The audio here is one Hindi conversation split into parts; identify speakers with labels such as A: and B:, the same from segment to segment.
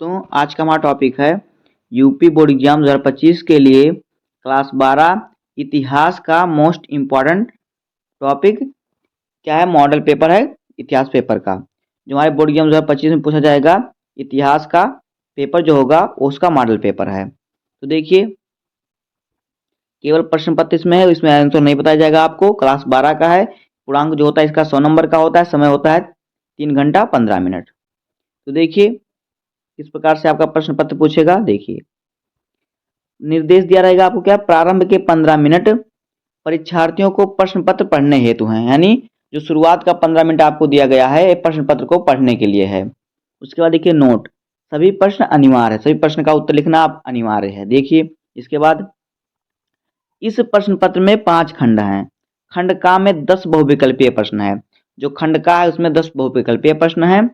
A: तो आज का हमारा टॉपिक है यूपी बोर्ड एग्जाम 2025 के लिए क्लास 12 इतिहास का मोस्ट इम्पॉर्टेंट टॉपिक क्या है। मॉडल पेपर है इतिहास पेपर का, जो हमारे बोर्ड एग्जाम 2025 में पूछा जाएगा। इतिहास का पेपर जो होगा उसका मॉडल पेपर है। तो देखिए, केवल प्रश्न पत्र इसमें है, इसमें आंसर नहीं बताया जाएगा आपको। क्लास 12 का है, पूर्णांक जो होता है इसका 100 नंबर का होता है, समय होता है 3 घंटा 15 मिनट। तो देखिए किस प्रकार से आपका प्रश्न पत्र पूछेगा। देखिए, निर्देश दिया रहेगा आपको क्या, प्रारंभ के 15 मिनट परीक्षार्थियों को प्रश्न पत्र पढ़ने हेतु हैं, यानी जो शुरुआत का 15 मिनट आपको दिया गया है प्रश्न पत्र को पढ़ने के लिए है। उसके बाद देखिए नोट, सभी प्रश्न अनिवार्य है, सभी प्रश्न का उत्तर लिखना आप अनिवार्य है। देखिए इसके बाद इस प्रश्न पत्र में 5 खंड हैं। खंड का में 10 बहुविकल्पीय प्रश्न है। जो खंड का है उसमें 10 बहुविकल्पीय प्रश्न है।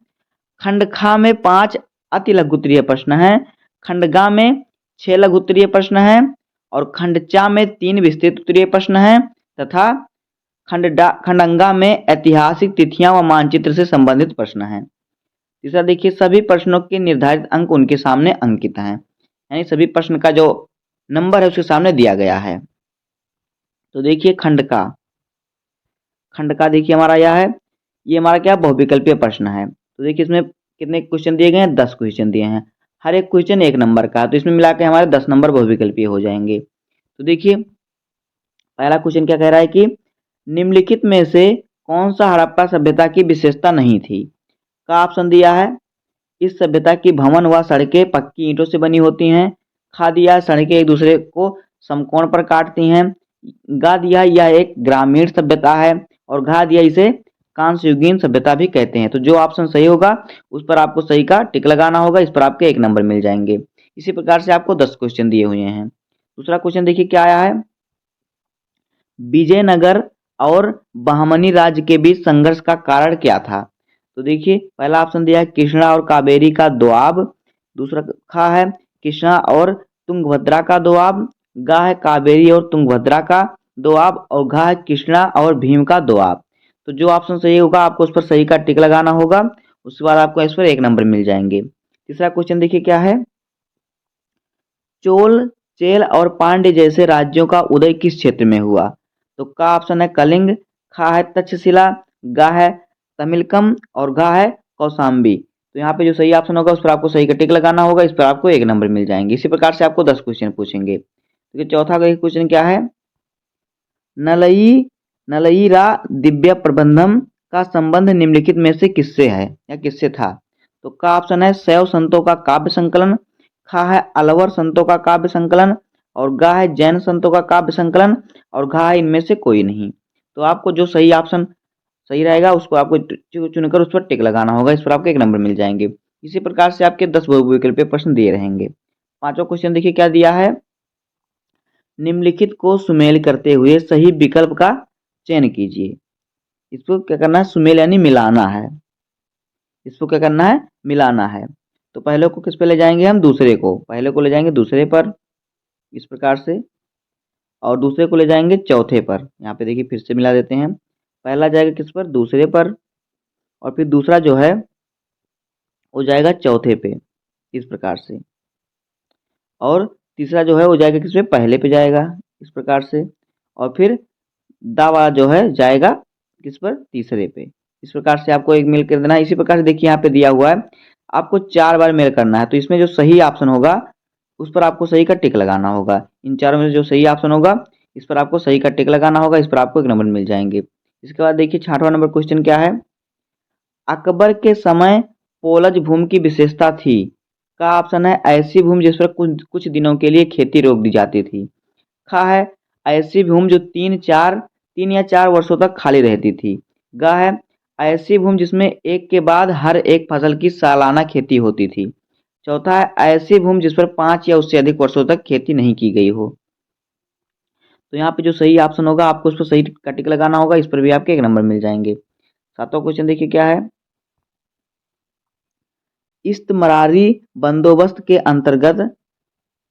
A: खंड खा में 5 अति लघु उत्तरीय प्रश्न है। खंड गा में 6 लघु उत्तरीय प्रश्न है और खंड चा में 3 विस्तृत उत्तरीय प्रश्न है तथा खंडंगा में ऐतिहासिक तिथियां व मानचित्र से संबंधित प्रश्न है। तीसरा देखिए, सभी प्रश्नों के निर्धारित अंक उनके सामने अंकित हैं, यानी सभी प्रश्न का जो नंबर है उसके सामने दिया गया है। तो देखिए खंड का देखिए हमारा यह है, ये हमारा क्या बहुविकल्पीय प्रश्न है। तो देखिए इसमें कितने क्वेश्चन दिए गए हैं, 10 क्वेश्चन दिए हैं, हर एक क्वेश्चन 1 नंबर का, तो इसमें मिला के हमारे 10 नंबर बहुविकल्पीय हो जाएंगे। तो देखिए पहला क्वेश्चन क्या कह रहा है कि निम्नलिखित में से कौन सा हड़प्पा सभ्यता की विशेषता नहीं थी। का ऑप्शन दिया है, इस सभ्यता की भवन व सड़कें पक्की ईंटों से बनी होती हैं। खा दिया, सड़कें एक दूसरे को समकोण पर काटती हैं। गा दिया, यह एक ग्रामीण सभ्यता है। और घा दिया, इसे कांस्ययुगीन सभ्यता भी कहते हैं। तो जो ऑप्शन सही होगा उस पर आपको सही का टिक लगाना होगा, इस पर आपके 1 नंबर मिल जाएंगे। इसी प्रकार से आपको 10 क्वेश्चन दिए हुए हैं। दूसरा क्वेश्चन देखिए क्या आया है, विजयनगर और बहमनी राज्य के बीच संघर्ष का कारण क्या था। तो देखिए पहला ऑप्शन दिया है कृष्णा और कावेरी का दोआब। दूसरा खा है कृष्णा और तुंगभद्रा का दोआब। गा है कावेरी और तुंगभद्रा का दोआब और घा है कृष्णा और भीम का दोआब। तो जो ऑप्शन सही होगा आपको उस पर सही का टिक लगाना होगा, उसके बाद आपको इस पर 1 नंबर मिल जाएंगे। तीसरा क्वेश्चन देखिए क्या है, चोल चेल और पांड्य जैसे राज्यों का उदय किस क्षेत्र में हुआ। तो का ऑप्शन है कलिंग। खा है तक्षशिला। गा है तमिलकम और घा है कौशाम्बी। तो यहाँ पे जो सही ऑप्शन होगा उस पर आपको सही का टिक लगाना होगा, इस पर आपको 1 नंबर मिल जाएंगे। इसी प्रकार से आपको 10 क्वेश्चन पूछेंगे। तो चौथा क्वेश्चन क्या है, नलईरा दिव्य प्रबंधम का संबंध निम्नलिखित में से किससे है या किससे था। तो का ऑप्शन है शैव संतों का काव्य संकलन। खा है अलवर संतों का काव्य संकलन और गा है जैन संतों का काव्य संकलन और घा है इनमें से कोई नहीं। तो आपको जो सही ऑप्शन सही रहेगा उसको आपको चुनकर उस पर टिक लगाना होगा, इस पर आपको 1 नंबर मिल जाएंगे। इसी प्रकार से आपके 10 बहुविकल्पीय प्रश्न दिए रहेंगे। पांचवा क्वेश्चन देखिए क्या दिया है, निम्नलिखित को सुमेल करते हुए सही विकल्प का चयन कीजिए। इसको क्या करना है, सुमेल यानी मिलाना है, इसको क्या करना है, मिलाना है। तो पहले को किस पे ले जाएंगे हम, दूसरे को, पहले को ले जाएंगे दूसरे पर इस प्रकार से और दूसरे को ले जाएंगे चौथे पर। यहाँ पे देखिए फिर से मिला देते हैं, पहला जाएगा किस पर, दूसरे पर और फिर दूसरा जो है वो जाएगा चौथे पे इस प्रकार से और तीसरा जो है वो जाएगा किस पे, पहले पे जाएगा इस प्रकार से और फिर दावा जो है जाएगा किस पर, तीसरे पे। इस प्रकार से आपको एक मेल कर देना है। इसी प्रकार से देखिए यहाँ पे दिया हुआ है आपको 4 बार मेल करना है। तो इसमें जो सही ऑप्शन होगा उस पर आपको सही का टिक लगाना होगा। इन चारों में से जो सही ऑप्शन होगा इस पर आपको सही का टिक लगाना होगा, इस पर आपको 1 नंबर मिल जाएंगे। इसके बाद देखिए 6वां नंबर क्वेश्चन क्या है, अकबर के समय पोलज भूमि की विशेषता थी। का ऑप्शन है ऐसी भूमि जिस पर कुछ दिनों के लिए खेती रोक दी जाती थी। खा है ऐसी भूमि जो 3 या 4 वर्षों तक खाली रहती थी। गा है ऐसी भूमि जिसमें एक के बाद हर एक फसल की सालाना खेती होती थी। चौथा है ऐसी भूमि जिस पर 5 या उससे अधिक वर्षों तक खेती नहीं की गई हो। तो यहाँ पे जो सही ऑप्शन होगा आपको उस पर सही का टिक लगाना होगा, इस पर भी आपके 1 नंबर मिल जाएंगे। 7वां क्वेश्चन देखिए क्या है, इस्तमरारी बंदोबस्त के अंतर्गत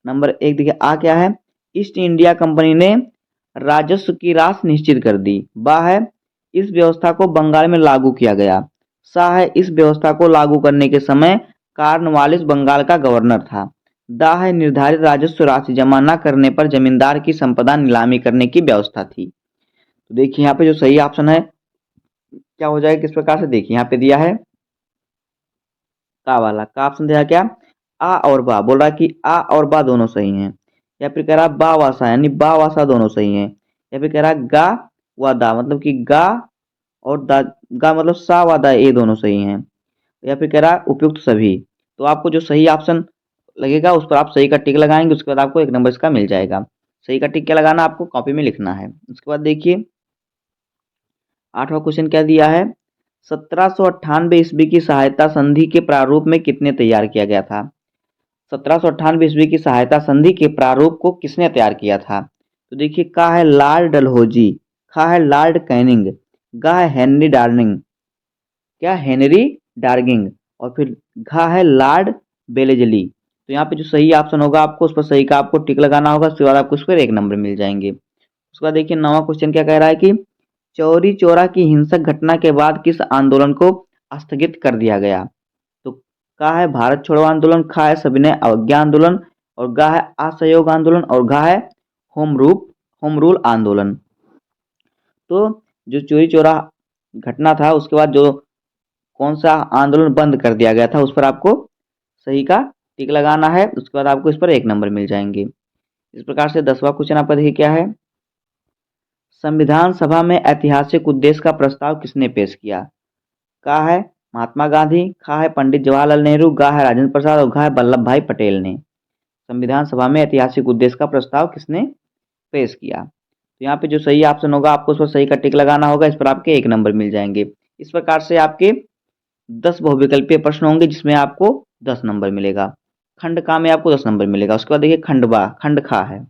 A: नंबर 1 देखिए आ क्या है, ईस्ट इंडिया कंपनी ने राजस्व की राशि निश्चित कर दी। बा है इस व्यवस्था को बंगाल में लागू किया गया। सा है इस व्यवस्था को लागू करने के समय कॉर्नवालिस बंगाल का गवर्नर था। दा है निर्धारित राजस्व राशि जमा न करने पर जमींदार की संपदा नीलामी करने की व्यवस्था थी। तो देखिए यहाँ पे जो सही ऑप्शन है क्या हो जाएगा, किस प्रकार से, देखिए यहाँ पे दिया है का वाला, का ऑप्शन दिया क्या, आ और बा, बोल रहा है कि आ और बा दोनों सही हैं, या फिर कह रहा बा वासा यानी बा वासा दोनों सही हैं, या फिर कह रहा गा व दा मतलब कि गा और दा, गा मतलब सा व दा ये दोनों सही हैं, या फिर कह रहा है उपयुक्त सभी। तो आपको जो सही ऑप्शन लगेगा उस पर आप सही का टिक लगाएंगे, उसके बाद आपको एक नंबर इसका मिल जाएगा। सही का टिक क्या लगाना, आपको कॉपी में लिखना है। उसके बाद देखिए 8वां क्वेश्चन क्या दिया है, 1798 ईस्वी की सहायता संधि के प्रारूप में कितने तैयार किया गया था। 1798 ईस्वी की सहायता संधि के प्रारूप को किसने तैयार किया था। तो देखिए का है लॉर्ड डलहौजी, खा है लॉर्ड कैनिंग, गा है हेनरी डार्लिंग, क्या हेनरी डार्गिंग, और फिर घा है लॉर्ड बेलेजली। तो यहाँ पे जो सही ऑप्शन होगा आपको उस पर सही का आपको टिक लगाना होगा, उसके बाद आपको उस पर एक नंबर मिल जाएंगे। उसके बाद देखिए 9वां क्वेश्चन क्या कह रहा है कि चौरी चौरा की हिंसक घटना के बाद किस आंदोलन को स्थगित कर दिया गया। तो का है भारत छोड़ो आंदोलन, खा है सविनय अवज्ञा आंदोलन, और गा है असहयोग आंदोलन, और घा है होम रूल आंदोलन। तो जो चोरी चौरा घटना था उसके बाद जो कौन सा आंदोलन बंद कर दिया गया था उस पर आपको सही का टिक लगाना है, उसके बाद आपको इस पर एक नंबर मिल जाएंगे। इस प्रकार से 10वां क्वेश्चन आपका देखिए क्या है, संविधान सभा में ऐतिहासिक उद्देश्य का प्रस्ताव किसने पेश किया। का है महात्मा गांधी, खा है पंडित जवाहरलाल नेहरू, गा है राजेंद्र प्रसाद, और घा है वल्लभ भाई पटेल ने। संविधान सभा में ऐतिहासिक उद्देश्य का प्रस्ताव किसने पेश किया। तो यहाँ पे जो सही ऑप्शन होगा आपको उस पर सही का टिक लगाना होगा, इस पर आपके एक नंबर मिल जाएंगे। इस प्रकार से आपके 10 बहुविकल्पीय प्रश्न होंगे जिसमें आपको 10 नंबर मिलेगा। खंड का में आपको 10 नंबर मिलेगा। उसके बाद देखिए खंडवा, खंड खा है,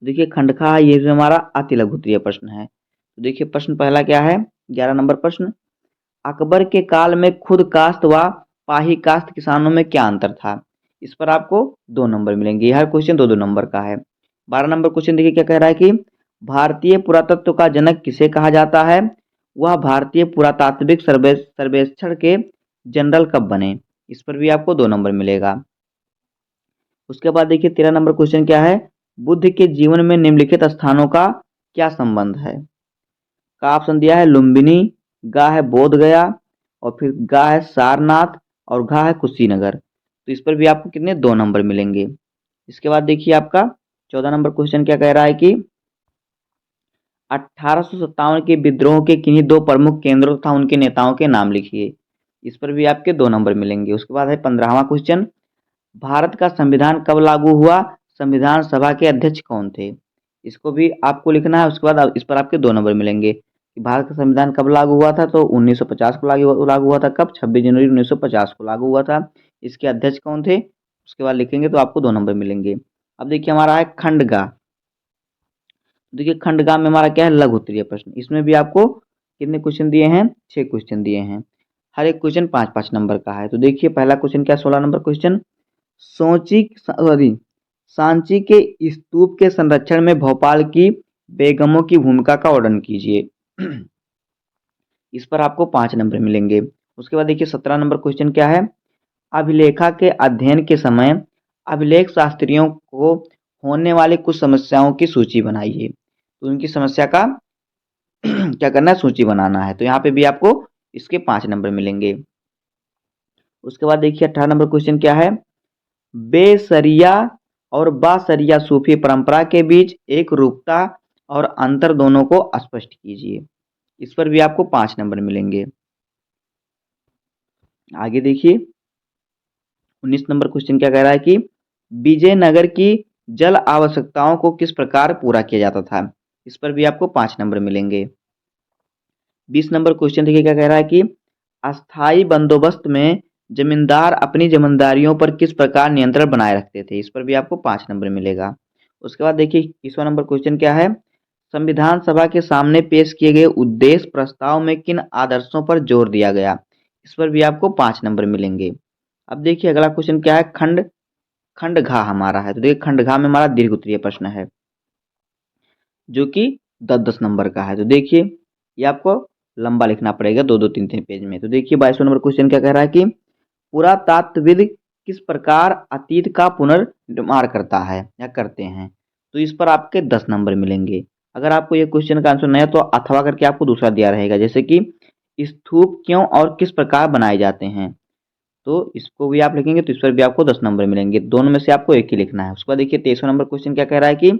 A: देखिए खंड खा है, ये भी हमारा अति लघुत्तरीय प्रश्न है। तो देखिए प्रश्न पहला क्या है, 11 नंबर प्रश्न, अकबर के काल में खुद काश्त व पाही काश्त किसानों में क्या अंतर था। इस पर आपको 2 नंबर मिलेंगे, हर क्वेश्चन 2-2 नंबर का है। 12 नंबर क्वेश्चन देखिए क्या कह रहा है कि भारतीय पुरातत्व का जनक किसे कहा जाता है, वह भारतीय पुरातात्विक सर्वेक्षण के जनरल कब बने। इस पर भी आपको 2 नंबर मिलेगा। उसके बाद देखिए 13 नंबर क्वेश्चन क्या है, बुद्ध के जीवन में निम्नलिखित स्थानों का क्या संबंध है। का ऑप्शन दिया है लुम्बिनी, गा है बोध गया, और फिर गा है सारनाथ, और घा है कुशीनगर। तो इस पर भी आपको कितने 2 नंबर मिलेंगे। इसके बाद देखिए आपका 14 नंबर क्वेश्चन क्या कह रहा है कि 1857 के विद्रोह के किन्हीं 2 प्रमुख केंद्रों तथा उनके नेताओं के नाम लिखिए। इस पर भी आपके 2 नंबर मिलेंगे। उसके बाद है 15वां क्वेश्चन, भारत का संविधान कब लागू हुआ, संविधान सभा के अध्यक्ष कौन थे। इसको भी आपको लिखना है। उसके बाद इस पर आपके 2 नंबर मिलेंगे कि भारत का संविधान कब लागू हुआ था, तो 1950 को लागू हुआ था। कब, 26 जनवरी 1950 को लागू हुआ था। इसके अध्यक्ष कौन थे, उसके बाद लिखेंगे तो आपको 2 नंबर मिलेंगे। अब देखिए हमारा है खंडगा। देखिए खंडगा में हमारा क्या है, लघु उत्तरीय प्रश्न। इसमें भी आपको कितने क्वेश्चन दिए हैं, 6 क्वेश्चन दिए हैं, हर एक क्वेश्चन 5-5 नंबर का है। तो देखिए पहला क्वेश्चन क्या, 16 नंबर क्वेश्चन, सांची के स्तूप के संरक्षण में भोपाल की बेगमों की भूमिका का वर्णन कीजिए। इस पर आपको 5 नंबर मिलेंगे। उसके बाद देखिए 17 नंबर क्वेश्चन क्या है, अभिलेखा के अध्ययन के समय अभिलेख शास्त्रियों को होने वाली कुछ समस्याओं की सूची बनाइए। तो उनकी समस्या का क्या करना है, सूची बनाना है। तो यहाँ पे भी आपको इसके 5 नंबर मिलेंगे। उसके बाद देखिए 18 नंबर क्वेश्चन क्या है, बेसरिया और बासरिया सूफी परंपरा के बीच एक रूपता और अंतर दोनों को स्पष्ट कीजिए। इस पर भी आपको 5 नंबर मिलेंगे। आगे देखिए 19 नंबर क्वेश्चन क्या कह रहा है कि विजयनगर की जल आवश्यकताओं को किस प्रकार पूरा किया जाता था। इस पर भी आपको 5 नंबर मिलेंगे। 20 नंबर क्वेश्चन देखिए क्या कह रहा है कि अस्थाई बंदोबस्त में जमींदार अपनी जमींदारियों पर किस प्रकार नियंत्रण बनाए रखते थे। इस पर भी आपको 5 नंबर मिलेगा। उसके बाद देखिए 21वां नंबर क्वेश्चन क्या है, संविधान सभा के सामने पेश किए गए उद्देश्य प्रस्ताव में किन आदर्शों पर जोर दिया गया। इस पर भी आपको 5 नंबर मिलेंगे। अब देखिए अगला क्वेश्चन क्या है, खंड खंड घा हमारा है। तो देखिए खंड घा में हमारा दीर्घ उत्तरीय प्रश्न है जो कि 10-10 नंबर का है। तो देखिए ये आपको लंबा लिखना पड़ेगा, 2-2 3-3 पेज में। तो देखिए 22वां नंबर क्वेश्चन क्या कह रहा है कि पुरातात्वविद किस प्रकार अतीत का पुनर्निर्माण करता है या करते हैं? तो इस पर आपके 10 नंबर मिलेंगे। अगर आपको ये क्वेश्चन का आंसर नहीं है तो अथवा करके आपको दूसरा दिया रहेगा, जैसे कि स्तूप क्यों और किस प्रकार बनाए जाते हैं? तो इसको भी आप लिखेंगे तो इस पर भी आपको 10 नंबर मिलेंगे। दोनों में से आपको एक ही लिखना है। उसके बाद देखिए 23वां नंबर क्वेश्चन क्या कह रहा है कि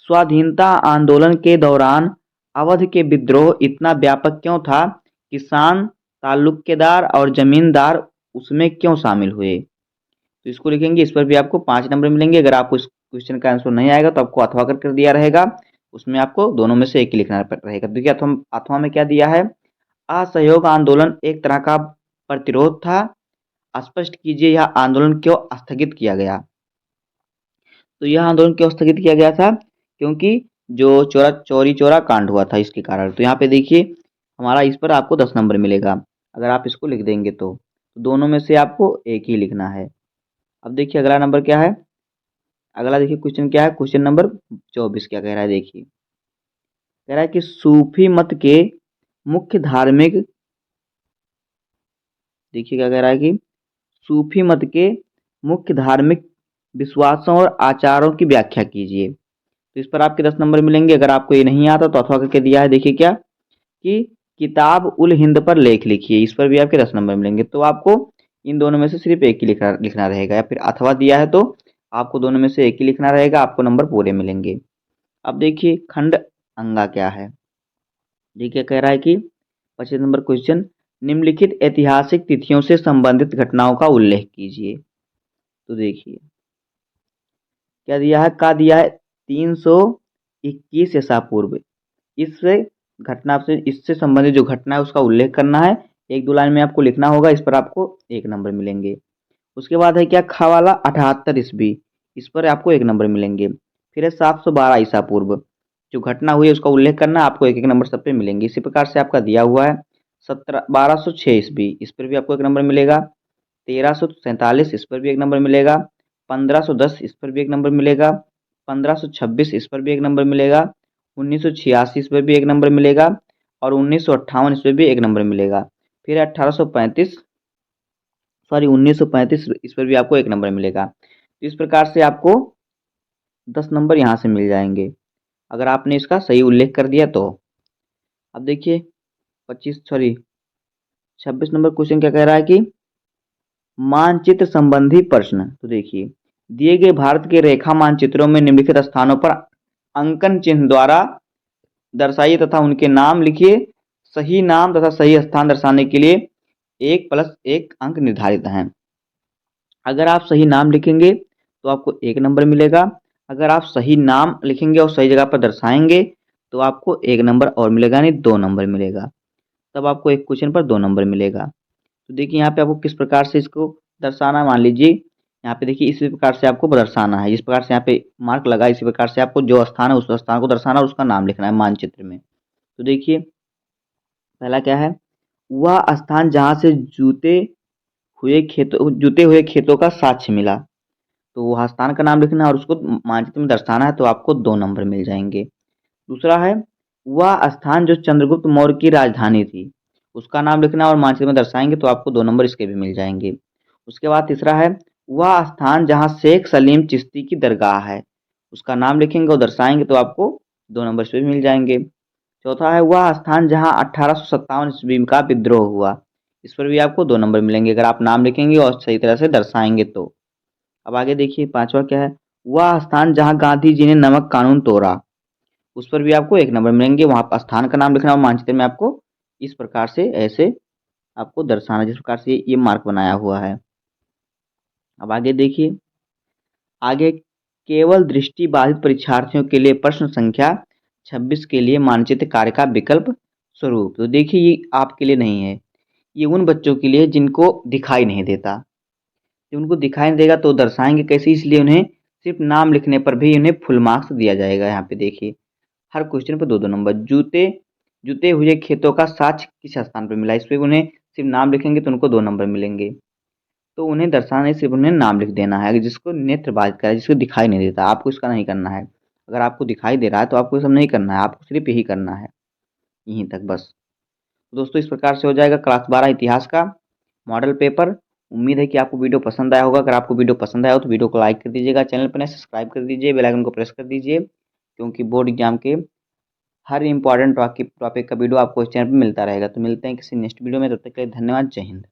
A: स्वाधीनता आंदोलन के दौरान अवध के विद्रोह इतना व्यापक क्यों था? किसान, तालुकेदार और जमींदार उसमें क्यों शामिल हुए? तो इसको लिखेंगे, इस पर भी आपको 5 नंबर मिलेंगे। अगर आपको इस क्वेश्चन का आंसर नहीं आएगा तो आपको अथवा कर दिया रहेगा, उसमें आपको दोनों में से एक ही लिखना रहेगा। देखिए अथवा अथवा में क्या दिया है? असहयोग आंदोलन एक तरह का प्रतिरोध था। स्पष्ट कीजिए यह आंदोलन क्यों स्थगित किया गया? तो यह आंदोलन क्यों स्थगित किया गया था? क्योंकि जो चौरी चौरा कांड हुआ था इसके कारण। तो यहाँ पे देखिए हमारा इस पर आपको 10 नंबर मिलेगा अगर आप इसको लिख देंगे तो। दोनों में से आपको एक ही लिखना है। अब देखिए अगला नंबर क्या है? अगला देखिए क्वेश्चन क्या है? क्वेश्चन नंबर 24 क्या कह रहा है देखिए। कह रहा है कि सूफी मत के मुख्य धार्मिक, देखिए क्या कह रहा है कि सूफी मत के मुख्य धार्मिक विश्वासों और आचारों की व्याख्या कीजिए। तो इस पर आपके 10 नंबर मिलेंगे। अगर आपको ये नहीं आता तो अथवा करके दिया है, देखिए क्या कि किताब उल हिंद पर लेख लिखिए। इस पर भी आपके 10 नंबर मिलेंगे। तो आपको इन दोनों में से सिर्फ एक ही लिखना रहेगा, या फिर अथवा दिया है तो आपको दोनों में से एक ही लिखना रहेगा, आपको नंबर पूरे मिलेंगे। अब देखिए खंड अंगा क्या है? देखिए कह रहा है कि 25 नंबर क्वेश्चन, निम्नलिखित ऐतिहासिक तिथियों से संबंधित घटनाओं का उल्लेख कीजिए। तो देखिए क्या दिया है? का दिया है 321 ईसा पूर्व। इससे घटना से इससे संबंधित जो घटना है उसका उल्लेख करना है। एक दो लाइन में आपको लिखना होगा, इस पर आपको एक नंबर मिलेंगे। उसके बाद है क्या? खा वाला 78 ईस्वी, इस पर आपको एक नंबर मिलेंगे। फिर है 712 ईसा पूर्व, जो घटना हुई है उसका उल्लेख करना, आपको एक एक नंबर सब पे मिलेंगे। इसी प्रकार से आपका दिया हुआ है 1206 ईस्वी, इस पर भी आपको एक नंबर मिलेगा। 1347 इस पर भी एक नंबर मिलेगा। 1510 इस पर भी एक नंबर मिलेगा। 1526 इस पर भी एक नंबर मिलेगा। 1986 इस पर भी एक नंबर मिलेगा। और 1958 इस पर भी एक नंबर मिलेगा। फिर 1835 सॉरी 1935 इस पर भी आपको एक नंबर मिलेगा। तो इस प्रकार से आपको 10 नंबर यहाँ से मिल जाएंगे अगर आपने इसका सही उल्लेख कर दिया तो। अब देखिए 26 नंबर क्वेश्चन क्या कह रहा है कि मानचित्र संबंधी प्रश्न। तो देखिए दिए गए भारत के रेखा मानचित्रों में निम्नलिखित स्थानों पर अंकन चिन्ह द्वारा दर्शाइए तथा उनके नाम लिखिए। सही नाम तथा सही स्थान दर्शाने के लिए 1+1 अंक निर्धारित हैं। अगर आप सही नाम लिखेंगे तो आपको एक नंबर मिलेगा। अगर आप सही नाम लिखेंगे और सही जगह पर दर्शाएंगे तो आपको एक नंबर और मिलेगा, यानी 2 नंबर मिलेगा। तब आपको एक क्वेश्चन पर 2 नंबर मिलेगा। तो देखिए यहाँ पे आपको किस प्रकार से इसको दर्शाना, मान लीजिए यहाँ पे देखिए इसी प्रकार से आपको दर्शाना है। जिस प्रकार से यहाँ पे मार्क लगा इसी प्रकार से आपको जो स्थान है उस स्थान को दर्शाना और उसका नाम लिखना है मानचित्र में। तो देखिए पहला क्या है? वह स्थान जहाँ से जूते हुए खेतों का साक्ष्य मिला। तो वह स्थान का नाम लिखना है और उसको मानचित्र में दर्शाना है, तो आपको 2 नंबर मिल जाएंगे। दूसरा है वह स्थान जो चंद्रगुप्त मौर्य की राजधानी थी, उसका नाम लिखना और मानचित्र में दर्शाएंगे तो आपको 2 नंबर इसके भी मिल जाएंगे। उसके बाद तीसरा है वह स्थान जहाँ शेख सलीम चिश्ती की दरगाह है, उसका नाम लिखेंगे और दर्शाएंगे तो आपको 2 नंबर इस पे भी मिल जाएंगे। चौथा है वह स्थान जहाँ 1857 ईस्वी का विद्रोह हुआ, इस पर भी आपको 2 नंबर मिलेंगे अगर आप नाम लिखेंगे और सही तरह से दर्शाएंगे तो। अब आगे देखिए पांचवा क्या है? वह स्थान जहाँ गांधी जी ने नमक कानून तोड़ा, उस पर भी आपको एक नंबर मिलेंगे। वहाँ पर स्थान का नाम लिखना और मानचित्र में आपको इस प्रकार से ऐसे आपको दर्शाना, जिस प्रकार से ये मार्क बनाया हुआ है। अब आगे देखिए, आगे केवल दृष्टि बाधित परीक्षार्थियों के लिए प्रश्न संख्या 26 के लिए मानचित्र कार्य का विकल्प स्वरूप। तो देखिए ये आपके लिए नहीं है, ये उन बच्चों के लिए जिनको दिखाई नहीं देता। जो उनको दिखाई नहीं देगा तो दर्शाएंगे कैसे, इसलिए उन्हें सिर्फ नाम लिखने पर भी उन्हें फुल मार्क्स दिया जाएगा। यहाँ पे देखिए हर क्वेश्चन पर 2-2 नंबर। जूते जुते हुए खेतों का साक्ष्य किस स्थान पर मिला, इस पे उन्हें सिर्फ नाम लिखेंगे तो उनको 2 नंबर मिलेंगे। तो उन्हें दर्शाने सिर्फ उन्हें नाम लिख देना है, जिसको नेत्र बाधित का है, जिसको दिखाई नहीं देता, आपको इसका नहीं करना है। अगर आपको दिखाई दे रहा है तो आपको ये सब नहीं करना है, आपको सिर्फ यही करना है, यहीं तक बस। तो दोस्तों इस प्रकार से हो जाएगा क्लास 12 इतिहास का मॉडल पेपर। उम्मीद है कि आपको वीडियो पसंद आया होगा। अगर आपको वीडियो पसंद आया हो तो वीडियो को लाइक कर दीजिएगा, चैनल पर नए सब्सक्राइब कर दीजिए, बेल आइकन को प्रेस कर दीजिए, क्योंकि बोर्ड एग्जाम के हर इंपॉर्टेंट टॉपिक का वीडियो आपको इस चैनल पर मिलता रहेगा। तो मिलते हैं किसी नेक्स्ट वीडियो में, तब तक के लिए धन्यवाद। जय हिंद।